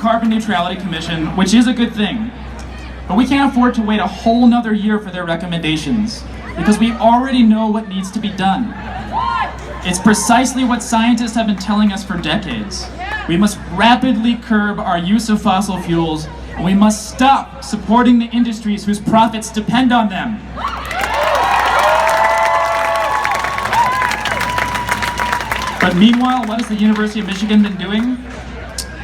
Carbon Neutrality Commission, which is a good thing. But we can't afford to wait a whole nother year for their recommendations, because we already know what needs to be done. It's precisely what scientists have been telling us for decades. We must rapidly curb our use of fossil fuels, and we must stop supporting the industries whose profits depend on them. But meanwhile, what has the University of Michigan been doing?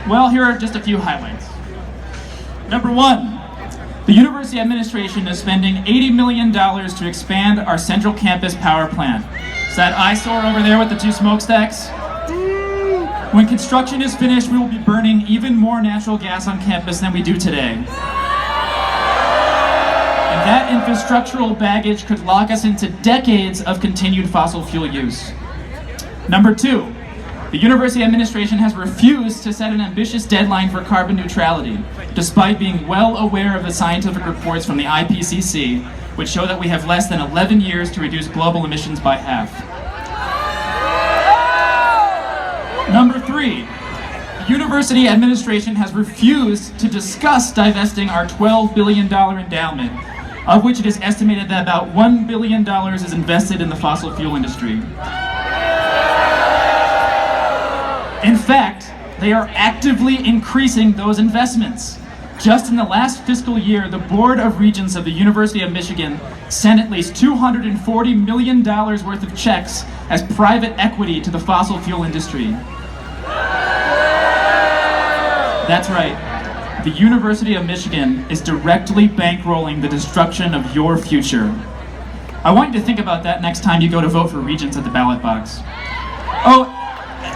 Well, here are just a few highlights. Number one, the university administration is spending $80 million to expand our central campus power plant. Is that eyesore over there with the two smokestacks? When construction is finished, we will be burning even more natural gas on campus than we do today. And that infrastructural baggage could lock us into decades of continued fossil fuel use. Number two, the university administration has refused to set an ambitious deadline for carbon neutrality, despite being well aware of the scientific reports from the IPCC, which show that we have less than 11 years to reduce global emissions by half. Number three, the university administration has refused to discuss divesting our $12 billion endowment, of which it is estimated that about $1 billion is invested in the fossil fuel industry. In fact, they are actively increasing those investments. Just in the last fiscal year, the Board of Regents of the University of Michigan sent at least $240 million worth of checks as private equity to the fossil fuel industry. That's right. The University of Michigan is directly bankrolling the destruction of your future. I want you to think about that next time you go to vote for regents at the ballot box.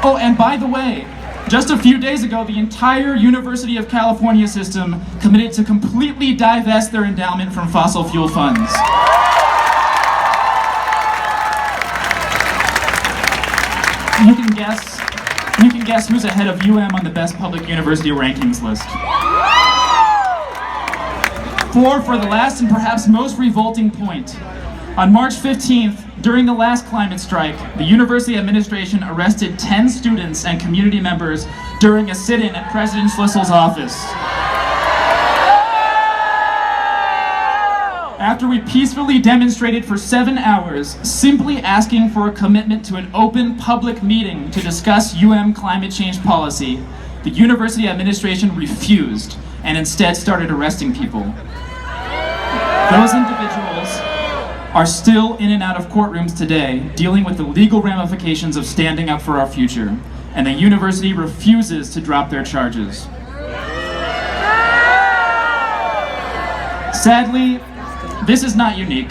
Oh, and by the way, just a few days ago, the entire University of California system committed to completely divest their endowment from fossil fuel funds. You can guess who's ahead of UM on the best public university rankings list. For the last and perhaps most revolting point, on March 15th, during the last climate strike, the university administration arrested 10 students and community members during a sit-in at President Schlissel's office. After we peacefully demonstrated for 7 hours, simply asking for a commitment to an open public meeting to discuss climate change policy, the university administration refused and instead started arresting people. Those individuals are still in and out of courtrooms today, dealing with the legal ramifications of standing up for our future, and the university refuses to drop their charges. Sadly, this is not unique.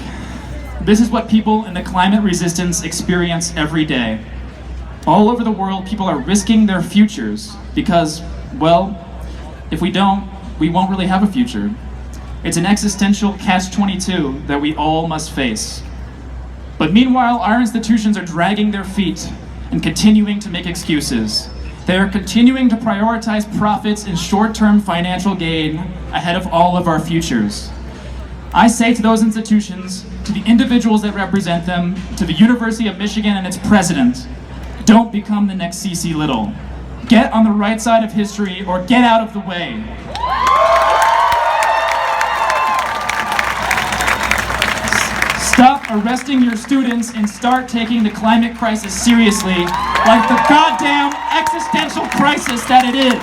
This is what people in the climate resistance experience every day. All over the world, people are risking their futures because, well, if we don't, we won't really have a future. It's an existential catch-22 that we all must face. But meanwhile, our institutions are dragging their feet and continuing to make excuses. They are continuing to prioritize profits and short-term financial gain ahead of all of our futures. I say to those institutions, to the individuals that represent them, to the University of Michigan and its president, don't become the next C.C. Little. Get on the right side of history or get out of the way. Stop arresting your students and start taking the climate crisis seriously, like the goddamn existential crisis that it is.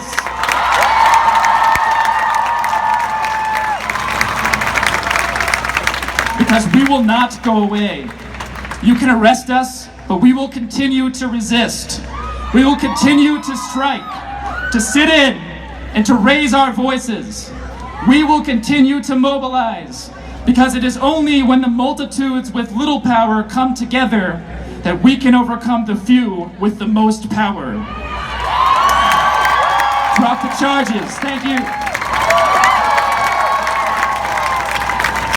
Because we will not go away. You can arrest us, but we will continue to resist. We will continue to strike, to sit in, and to raise our voices. We will continue to mobilize, because it is only when the multitudes with little power come together that we can overcome the few with the most power. Drop the charges. Thank you.